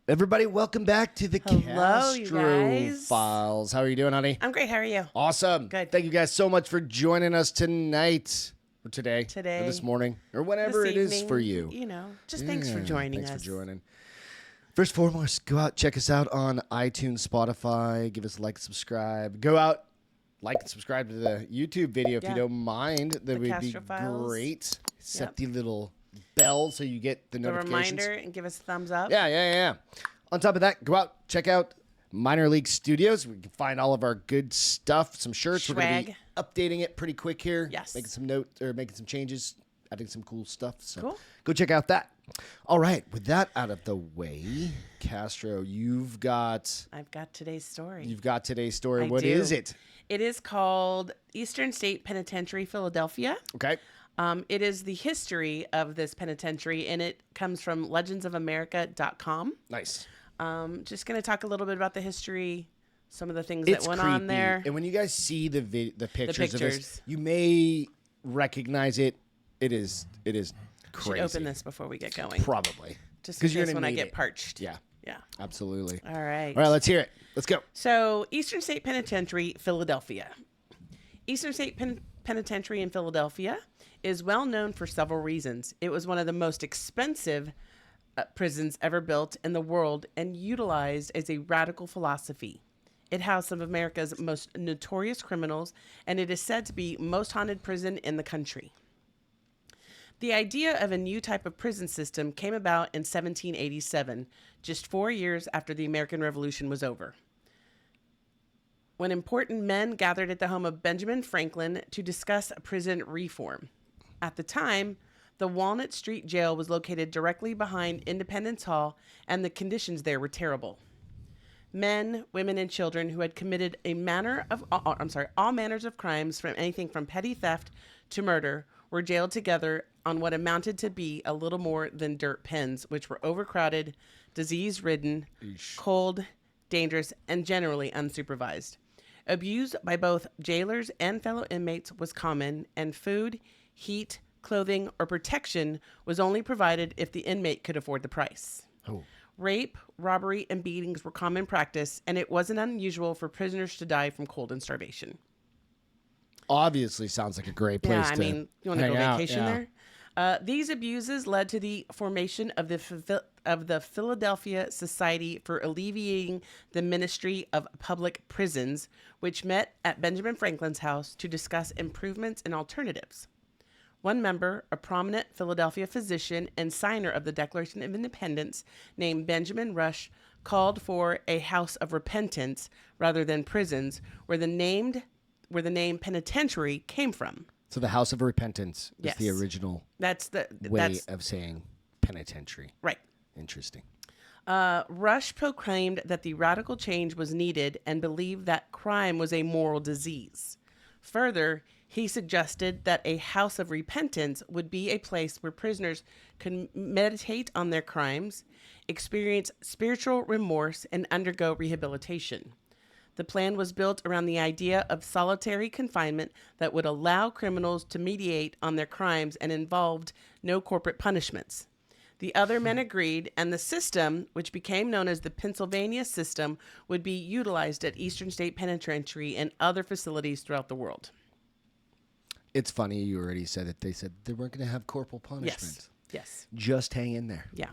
Everybody, welcome back to the Hello, you Castro guys. Files. How are you doing, honey? I'm great. How are you? Awesome. Good. Thank you guys so much for joining us tonight, or today, or Today. this morning, or whenever This it is evening, for you. You know, just thanks for joining us. Thanks for joining. First and foremost, go out, check us out on iTunes, Spotify. Give us a like, subscribe. Go out, like, and subscribe to the YouTube video if you don't mind. That would be Castro Files. great. Set the little bell so you get the notifications. Reminder and give us a thumbs up. Yeah. On top of that, go out, check out Minor League Studios. We can find all of our good stuff, some shirts. Swag. We're going to be updating it pretty quick here. Yes. Making some notes or making some changes, adding some cool stuff. So Cool. Go check out that. All right, with that out of the way, Castro, I've got today's story. You've got today's story. I What do. is it? It is called Eastern State Penitentiary, Philadelphia. Okay. It is the history of this penitentiary, and it comes from legendsofamerica.com. Nice. Just going to talk a little bit about the history, some of the things that went on there. And when you guys see the pictures of this, pictures. you may recognize it. It is crazy. Should open this before we get going. Probably. Just in you're case gonna when I need get it. parched. Yeah. Yeah. Absolutely. All right. All right, let's hear it. Let's go. So, Eastern State Penitentiary, Philadelphia. Eastern State Penitentiary in Philadelphia is well known for several reasons. It was one of the most expensive prisons ever built in the world and utilized as a radical philosophy. It housed some of America's most notorious criminals, and it is said to be most haunted prison in the country. The idea of a new type of prison system came about in 1787, just 4 years after the American Revolution was over, when important men gathered at the home of Benjamin Franklin to discuss prison reform. At the time, the Walnut Street Jail was located directly behind Independence Hall, and the conditions there were terrible. Men, women, and children who had committed all manners of crimes, from anything from petty theft to murder, were jailed together on what amounted to be a little more than dirt pens, which were overcrowded, disease-ridden, cold, dangerous, and generally unsupervised. Abuse by both jailers and fellow inmates was common, and food, heat, clothing, or protection was only provided if the inmate could afford the price. Oh. Rape, robbery, and beatings were common practice, and it wasn't unusual for prisoners to die from cold and starvation. Obviously sounds like a great place Yeah, I mean, you want to go vacation there? These abuses led to the formation of the Philadelphia Society for Alleviating the Ministry of Public Prisons, which met at Benjamin Franklin's house to discuss improvements and alternatives. One member, a prominent Philadelphia physician and signer of the Declaration of Independence named Benjamin Rush, called for a house of repentance rather than prisons, where the name penitentiary came from. So the House of Repentance is Yes. the original way of saying penitentiary. Right. Interesting. Rush proclaimed that the radical change was needed and believed that crime was a moral disease. Further, he suggested that a house of repentance would be a place where prisoners could meditate on their crimes, experience spiritual remorse, and undergo rehabilitation. The plan was built around the idea of solitary confinement that would allow criminals to meditate on their crimes and involved no corporate punishments. The other men agreed, and the system, which became known as the Pennsylvania system, would be utilized at Eastern State Penitentiary and other facilities throughout the world. It's funny you already said that they said they weren't going to have corporal punishment. Yes. Just hang in there. Yeah.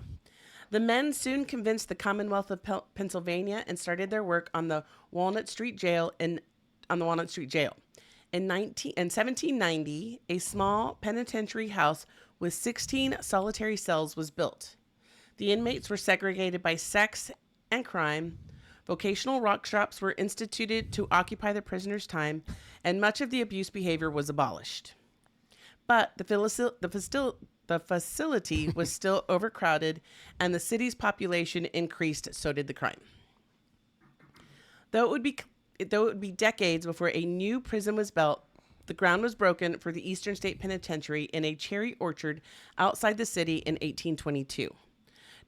The men soon convinced the Commonwealth of Pennsylvania and started their work on the Walnut Street Jail. In 1790, a small penitentiary house with 16 solitary cells was built. The inmates were segregated by sex and crime. Vocational workshops were instituted to occupy the prisoners' time, and much of the abuse behavior was abolished. But the facility was still overcrowded, and the city's population increased, so did the crime. Though it would be decades before a new prison was built, the ground was broken for the Eastern State Penitentiary in a cherry orchard outside the city in 1822.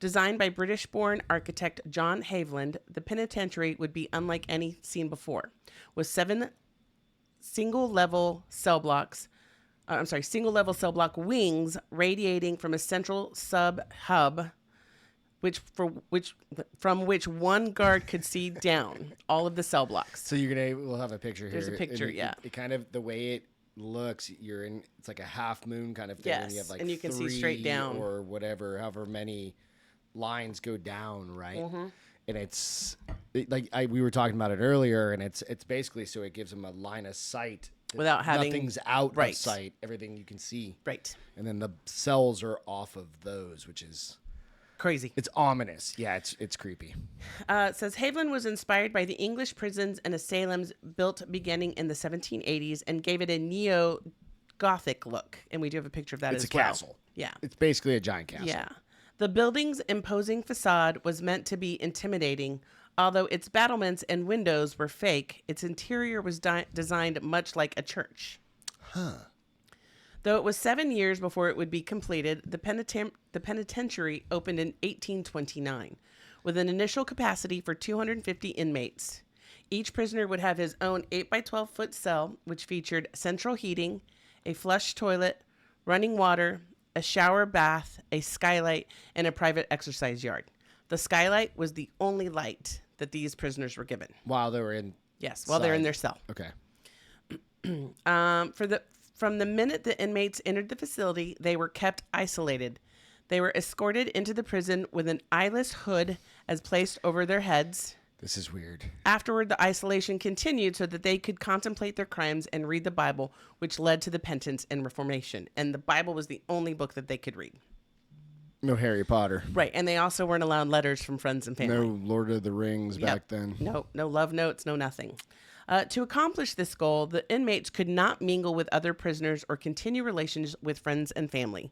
Designed by British-born architect John Haviland, the penitentiary would be unlike any seen before, with 7 single-level cell block wings radiating from a central sub-hub from which one guard could see down all of the cell blocks. So we'll have a picture here. There's a picture, yeah. It kind of, the way it looks, it's like a half moon kind of thing. Yes, and you have like and you can see 3 straight down. or whatever, however many lines go down, right? Mm-hmm. And we were talking about it earlier, and it's basically so it gives them a line of sight without having nothing's out right. of sight, everything you can see, right? And then the cells are off of those, which is crazy. It's ominous. Yeah, it's creepy. It says Haviland was inspired by the English prisons and asylums built beginning in the 1780s and gave it a neo-Gothic look. And we do have a picture of that as well. It's a castle. Yeah. It's basically a giant castle. Yeah. The building's imposing facade was meant to be intimidating. Although its battlements and windows were fake, its interior was designed much like a church. Huh. Though it was 7 years before it would be completed, the penitentiary opened in 1829 with an initial capacity for 250 inmates. Each prisoner would have his own 8 by 12 foot cell, which featured central heating, a flush toilet, running water, a shower bath, a skylight, and a private exercise yard. The skylight was the only light that these prisoners were given. While they were in... Yes, while they're in their cell. Okay. From the minute the inmates entered the facility, they were kept isolated. They were escorted into the prison with an eyeless hood as placed over their heads. This is weird. Afterward, the isolation continued so that they could contemplate their crimes and read the Bible, which led to the penitence and reformation. And the Bible was the only book that they could read. No Harry Potter. Right, and they also weren't allowed letters from friends and family. No Lord of the Rings back then. No love notes, no nothing. To accomplish this goal, the inmates could not mingle with other prisoners or continue relations with friends and family.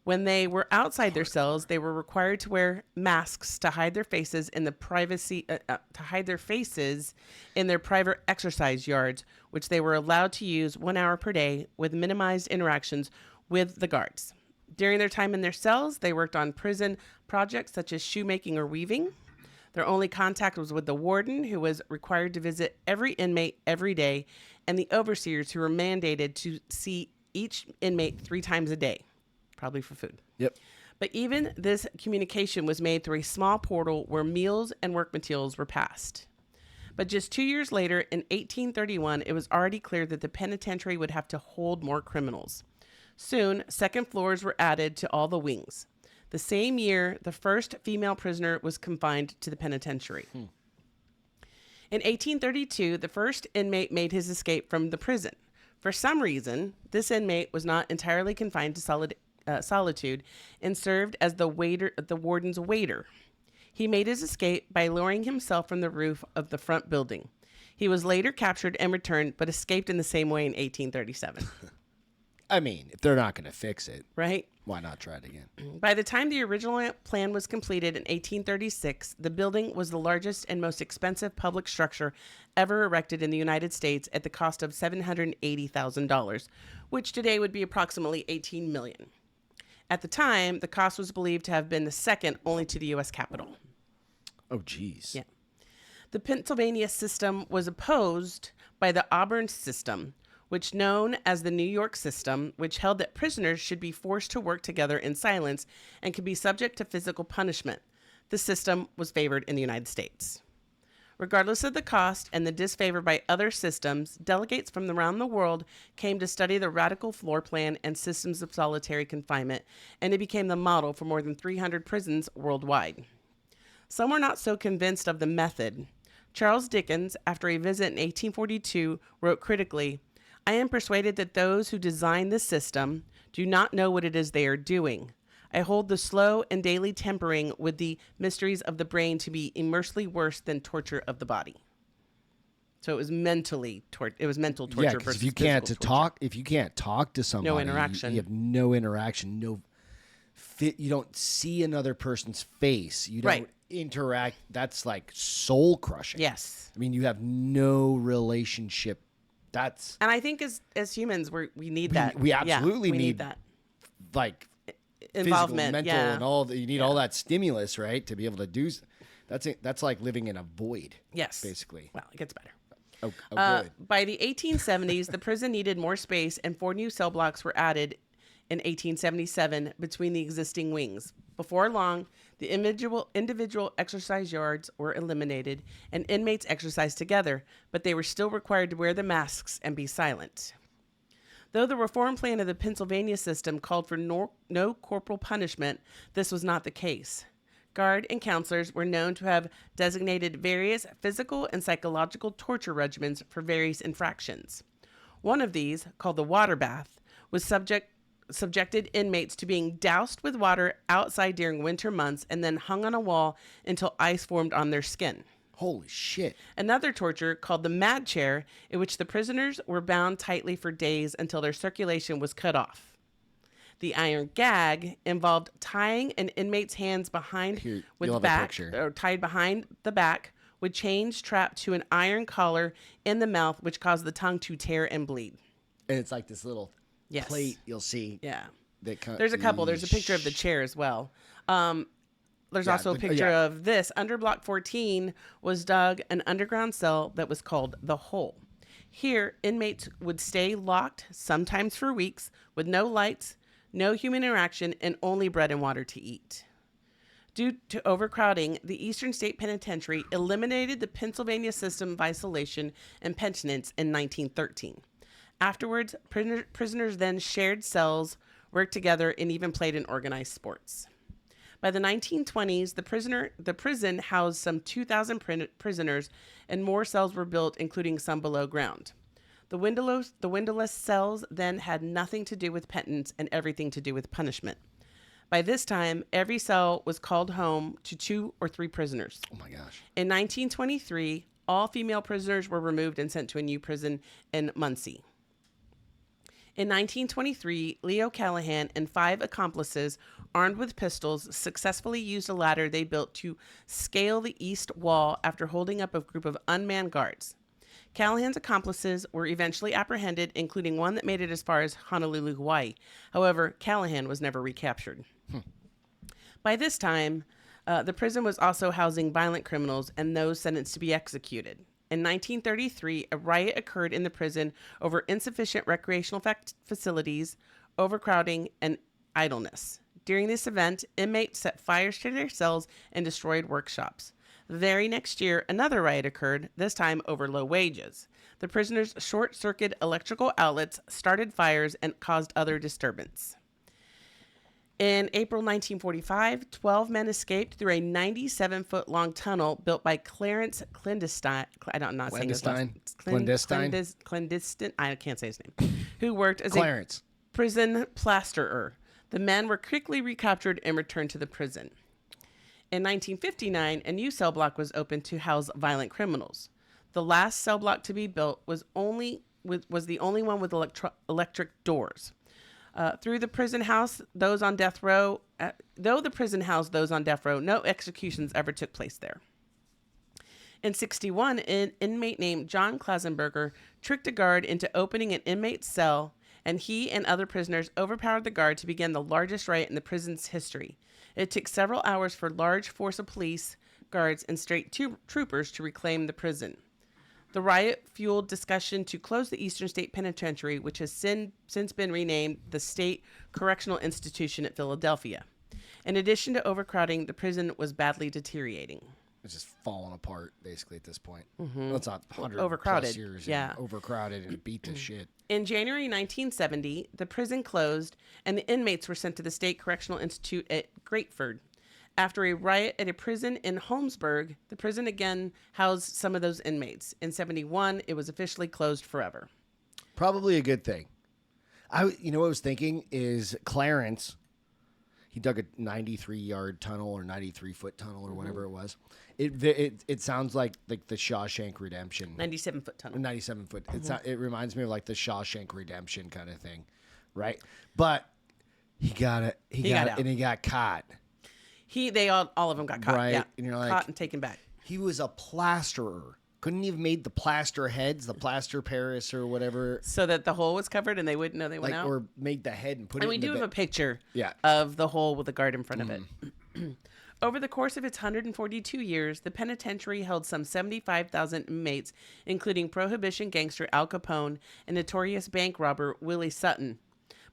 When they were outside their cells, they were required to wear masks to hide their faces in their private exercise yards, which they were allowed to use 1 hour per day with minimized interactions with the guards. During their time in their cells, they worked on prison projects such as shoemaking or weaving. Their only contact was with the warden, who was required to visit every inmate every day, and the overseers, who were mandated to see each inmate 3 times a day, probably for food. Yep. But even this communication was made through a small portal where meals and work materials were passed. But just 2 years later, in 1831, it was already clear that the penitentiary would have to hold more criminals. Soon, second floors were added to all the wings. The same year, the first female prisoner was confined to the penitentiary. In 1832, the first inmate made his escape from the prison. For some reason, this inmate was not entirely confined to solitude and served as the warden's waiter. He made his escape by lowering himself from the roof of the front building. He was later captured and returned, but escaped in the same way in 1837. I mean, if they're not going to fix it, right? Why not try it again? By the time the original plan was completed in 1836, the building was the largest and most expensive public structure ever erected in the United States at the cost of $780,000, which today would be approximately $18 million. At the time, the cost was believed to have been the second only to the U.S. Capitol. Oh, geez. Yeah. The Pennsylvania system was opposed by the Auburn system, which known as the New York system, which held that prisoners should be forced to work together in silence and could be subject to physical punishment. The system was favored in the United States. Regardless of the cost and the disfavor by other systems, delegates from around the world came to study the radical floor plan and systems of solitary confinement, and it became the model for more than 300 prisons worldwide. Some were not so convinced of the method. Charles Dickens, after a visit in 1842, wrote critically, "I am persuaded that those who design this system do not know what it is they are doing. I hold the slow and daily tempering with the mysteries of the brain to be immersely worse than torture of the body." So it was mental torture Yeah, because versus if you can't talk to somebody, no interaction. You have no interaction, no fit. You don't see another person's face. You don't interact. That's like soul crushing. Yes. I mean, you have no relationship. And I think as humans, we need that. We absolutely need that. Like Involvement, physical, mental, and you need all that stimulus, right, to be able to do. That's like living in a void. Yes, basically. Well, it gets better. Oh, good. By the 1870s, the prison needed more space, and 4 new cell blocks were added in 1877 between the existing wings. Before long, the individual exercise yards were eliminated and inmates exercised together, but they were still required to wear the masks and be silent. Though the reform plan of the Pennsylvania system called for no corporal punishment, this was not the case. Guard and counselors were known to have designated various physical and psychological torture regimens for various infractions. One of these, called the water bath, was subjected inmates to being doused with water outside during winter months and then hung on a wall until ice formed on their skin. Holy shit. Another torture, called the mad chair, in which the prisoners were bound tightly for days until their circulation was cut off. The iron gag involved tying an inmate's hands behind tied behind the back with chains trapped to an iron collar in the mouth, which caused the tongue to tear and bleed. And it's like this little plate you'll see. Yeah. There's a couple. There's a picture of the chair as well. There's also a picture of this. Under Block 14 was dug an underground cell that was called the Hole. Here, inmates would stay locked, sometimes for weeks, with no lights, no human interaction, and only bread and water to eat. Due to overcrowding, the Eastern State Penitentiary eliminated the Pennsylvania system of isolation and penitence in 1913. Afterwards, prisoners then shared cells, worked together, and even played in organized sports. By the 1920s, the prison housed some 2,000 prisoners, and more cells were built, including some below ground. The windowless cells then had nothing to do with penance and everything to do with punishment. By this time, every cell was called home to 2 or 3 prisoners. Oh my gosh. In 1923, all female prisoners were removed and sent to a new prison in Muncie. In 1923, Leo Callahan and 5 accomplices, armed with pistols, successfully used a ladder they built to scale the east wall after holding up a group of unmanned guards. Callahan's accomplices were eventually apprehended, including one that made it as far as Honolulu, Hawaii. However, Callahan was never recaptured. By this time, the prison was also housing violent criminals and those sentenced to be executed. In 1933, a riot occurred in the prison over insufficient recreational facilities, overcrowding, and idleness. During this event, inmates set fires to their cells and destroyed workshops. The very next year, another riot occurred, this time over low wages. The prisoners short-circuited electrical outlets, started fires, and caused other disturbance. In April 1945, 12 men escaped through a 97-foot-long tunnel built by Clarence Clandestine. I'm not saying his last name. Clandestine. I can't say his name. Who worked as a prison plasterer. The men were quickly recaptured and returned to the prison. In 1959, a new cell block was opened to house violent criminals. The last cell block to be built was the only one with electric doors. Though the prison housed those on death row, no executions ever took place there. In 1961, an inmate named John Klausenberger tricked a guard into opening an inmate's cell, and he and other prisoners overpowered the guard to begin the largest riot in the prison's history. It took several hours for a large force of police, guards, and state troopers to reclaim the prison. The riot fueled discussion to close the Eastern State Penitentiary, which has since been renamed the State Correctional Institution at Philadelphia. In addition to overcrowding, the prison was badly deteriorating. It's just falling apart, basically, at this point. Well, it's not 100 overcrowded. Plus years. Yeah. Overcrowded and beat to shit. In January 1970, the prison closed, and the inmates were sent to the State Correctional Institute at Grateford. After a riot at a prison in Holmesburg, the prison again housed some of those inmates. In 1971, it was officially closed forever. Probably a good thing. What I was thinking is Clarence, he dug a 93-yard tunnel or 93-foot tunnel or whatever it was. It sounds like the Shawshank Redemption. 97-foot tunnel. 97-foot. It reminds me of like the Shawshank Redemption kind of thing, right? But he got it. He got it, and he got caught. All of them got caught. Right. Yeah. And you're like, caught and taken back. He was a plasterer. Couldn't he have made the plaster heads, the plaster Paris or whatever? So that the hole was covered and they wouldn't know they went out? Or made the head and put it in the And we do have a picture Yeah. of the hole with the guard in front of it. Over the course of its 142 years, the penitentiary held some 75,000 inmates, including prohibition gangster Al Capone and notorious bank robber Willie Sutton.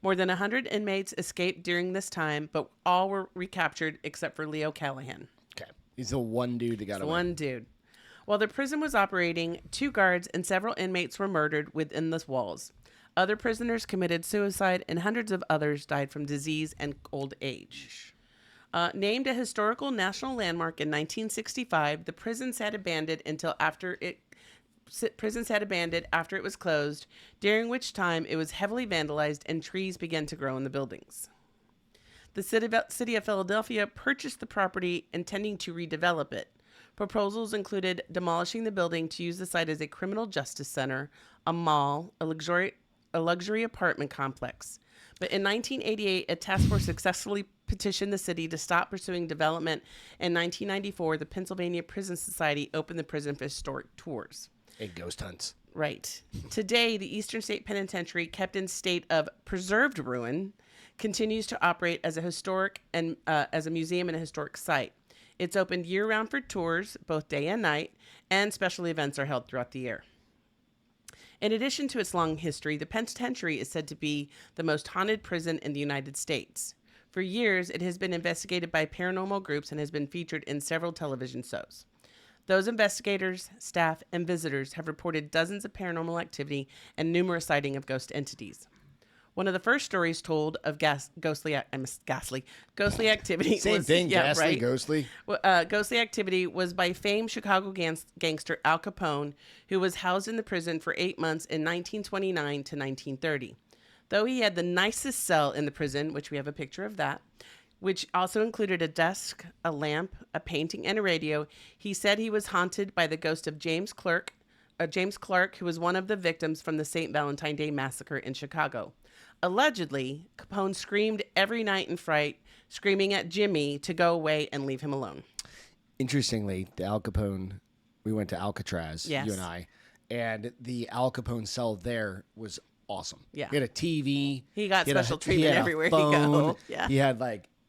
More than 100 inmates escaped during this time, but all were recaptured except for Leo Callahan. Okay. He's the one dude that got away. One dude. While the prison was operating, 2 guards and several inmates were murdered within the walls. Other prisoners committed suicide, and hundreds of others died from disease and old age. Named a historical national landmark in 1965, the prison sat abandoned after it was closed, during which time it was heavily vandalized and trees began to grow in the buildings. The city of Philadelphia purchased the property, intending to redevelop it. Proposals included demolishing the building to use the site as a criminal justice center, a mall, a luxury apartment complex. But in 1988, a task force successfully petitioned the city to stop pursuing development. In 1994, the Pennsylvania Prison Society opened the prison for historic tours. And ghost hunts. Right. Today, the Eastern State Penitentiary, kept in state of preserved ruin, continues to operate as a historic and as a museum and a historic site. It's opened year-round for tours, both day and night, and special events are held throughout the year. In addition to its long history, the penitentiary is said to be the most haunted prison in the United States. For years, it has been investigated by paranormal groups and has been featured in several television shows. Those investigators, staff, and visitors have reported dozens of paranormal activity and numerous sightings of ghost entities. One of the first stories told of ghostly activity. Same thing, ghastly, right? Ghostly. Ghostly activity was by famed Chicago gangster Al Capone, who was housed in the prison for 8 months in 1929 to 1930. Though he had the nicest cell in the prison, which we have a picture of that, which also included a desk, a lamp, a painting, and a radio, he said he was haunted by the ghost of James Clark, who was one of the victims from the St. Valentine Day Massacre in Chicago. Allegedly, Capone screamed every night in fright, screaming at Jimmy to go away and leave him alone. Interestingly, the Al Capone, we went to Alcatraz, yes. You and I, and the Al Capone cell there was awesome. Yeah. He had a TV. He got special treatment everywhere he go. Yeah. He had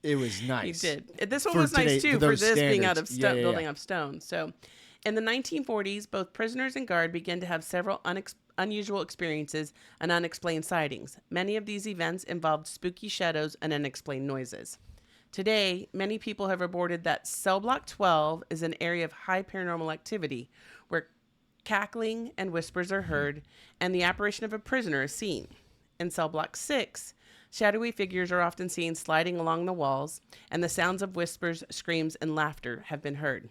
it was nice. He did. This one was nice too, for this being out of building of stone. So in the 1940s, both prisoners and guard began to have several unusual experiences and unexplained sightings. Many of these events involved spooky shadows and unexplained noises. Today, many people have reported that Cell Block 12 is an area of high paranormal activity where cackling and whispers are heard and the apparition of a prisoner is seen. In Cell Block 6, shadowy figures are often seen sliding along the walls, and the sounds of whispers, screams, and laughter have been heard.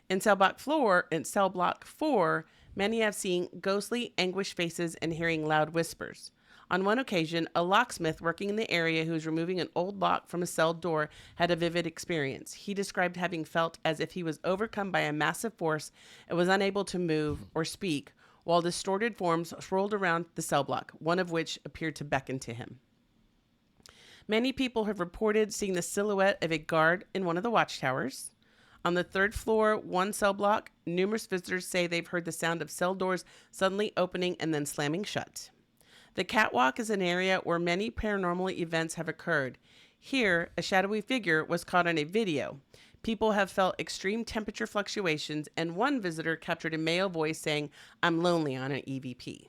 In Cell Block 4, many have seen ghostly, anguished faces and hearing loud whispers. On one occasion, a locksmith working in the area who was removing an old lock from a cell door had a vivid experience. He described having felt as if he was overcome by a massive force and was unable to move or speak, while distorted forms swirled around the cell block, one of which appeared to beckon to him. Many people have reported seeing the silhouette of a guard in one of the watchtowers. On the 3rd floor, one cell block, numerous visitors say they've heard the sound of cell doors suddenly opening and then slamming shut. The catwalk is an area where many paranormal events have occurred. Here, a shadowy figure was caught on a video. People have felt extreme temperature fluctuations, and one visitor captured a male voice saying, "I'm lonely," on an EVP.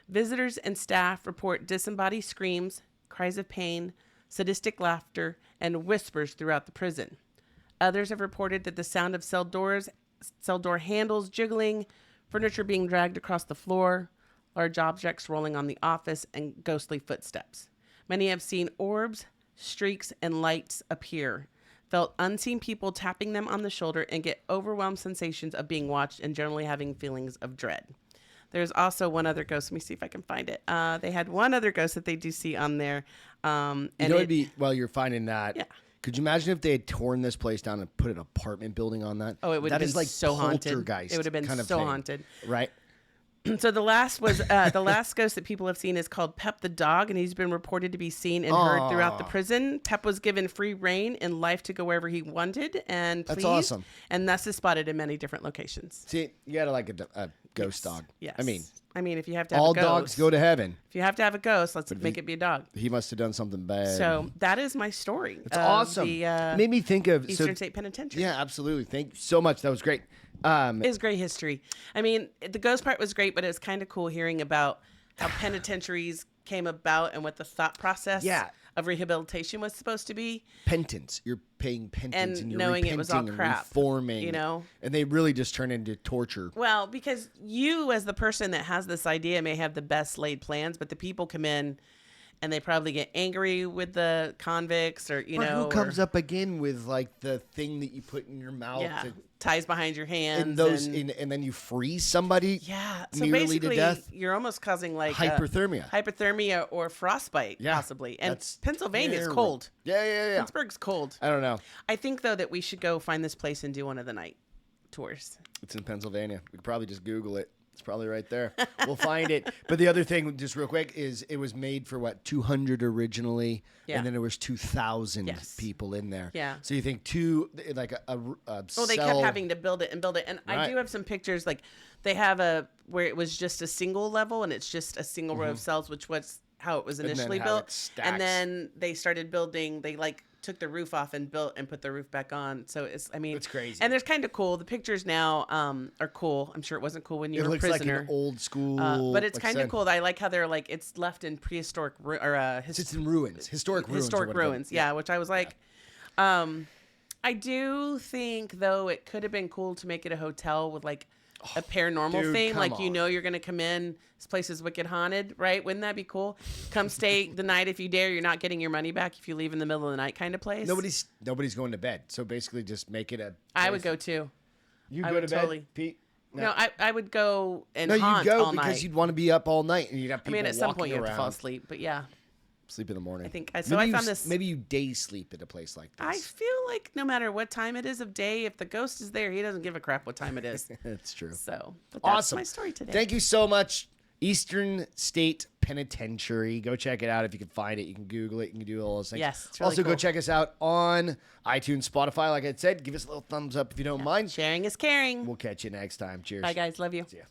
Visitors and staff report disembodied screams, cries of pain, sadistic laughter, and whispers throughout the prison. Others have reported that the sound of cell door handles jiggling, furniture being dragged across the floor, large objects rolling on the office, and ghostly footsteps. Many have seen orbs, streaks, and lights appear, felt unseen people tapping them on the shoulder, and get overwhelmed sensations of being watched and generally having feelings of dread. There's also one other ghost. Let me see if I can find it. They had one other ghost that they do see on there. It'd be, while you're finding that, yeah. Could you imagine if they had torn this place down and put an apartment building on that? Oh, it would have been like so haunted. Poltergeist It would have been kind of so thing, haunted. right? So the last ghost that people have seen is called Pep the dog, and he's been reported to be seen and heard throughout the prison. Pep was given free reign in life to go wherever he wanted and pleased. That's awesome. And thus is spotted in many different locations. See, you got to like a ghost dog. Yes. I mean, if you have to have all a ghost, dogs go to heaven. If you have to have a ghost, let's make it be a dog. He must have done something bad. So that is my story. It's awesome. It made me think of Eastern State Penitentiary. Yeah, absolutely. Thank you so much. That was great. It's great history. I mean, the ghost part was great, but it was kind of cool hearing about how penitentiaries came about and what the thought process Yeah. of rehabilitation was supposed to be. Penance. You're paying penance and you're knowing it was all repenting crap, and reforming. you know? And they really just turn into torture. Well, because you as the person that has this idea may have the best laid plans, but the people come in and they probably get angry with the convicts or, you know. Who comes up again with like the thing that you put in your mouth? Yeah, ties behind your hands. And then you freeze somebody yeah. So nearly basically, to death. you're almost causing like Hypothermia. or frostbite, Yeah, possibly. And that's Pennsylvania's terrible. cold. Yeah. Pittsburgh's cold. I don't know. I think, though, that we should go find this place and do one of the night tours. It's in Pennsylvania. We could probably just Google it. It's probably right there. We'll find it. But the other thing, just real quick, is it was made for 200 originally, Yeah. and then there was 2,000 Yes. people in there. Yeah. So you think Well, they kept having to build it and build it. And I Right. do have some pictures. Like, they have where it was just a single level and it's just a single row of cells, which was how it was then initially how built. it stacks. And then they started building, they took the roof off and built and put the roof back on. So it's crazy. And there's kind of cool. The pictures now are cool. I'm sure it wasn't cool when you It were a looks like prisoner. an old school. But it's like kind I of said, cool. I like how they're it's left in prehistoric It's in ruins, historic ruins. historic ruins. Yeah, which I was like, I do think though it could have been cool to make it a hotel with a paranormal dude, thing. come You're gonna come in. This place is wicked haunted, right? Wouldn't that be cool? Come stay the night if you dare. You're not getting your money back if you leave in the middle of the night, kind of place. Nobody's going to bed. So basically, just make it a. I would go too. You I go would to bed, totally. Pete. No, I would go and No, haunt you go all because night. you'd want to be up all night and you'd have I people mean, at some walking point you have to fall around. asleep, but yeah, Sleep in the morning. I think so. I found this. Maybe you day sleep at a place like this. I feel like no matter what time it is of day, if the ghost is there, he doesn't give a crap what time it is. That's true. So, but that's Awesome. my story today. Thank you so much, Eastern State Penitentiary. Go check it out if you can find it. You can Google it. You can do all those things. Yes, it's really also, go cool. check us out on iTunes, Spotify. Like I said, give us a little thumbs up if you don't mind. Sharing is caring. We'll catch you next time. Cheers. Bye, guys. Love you. See ya.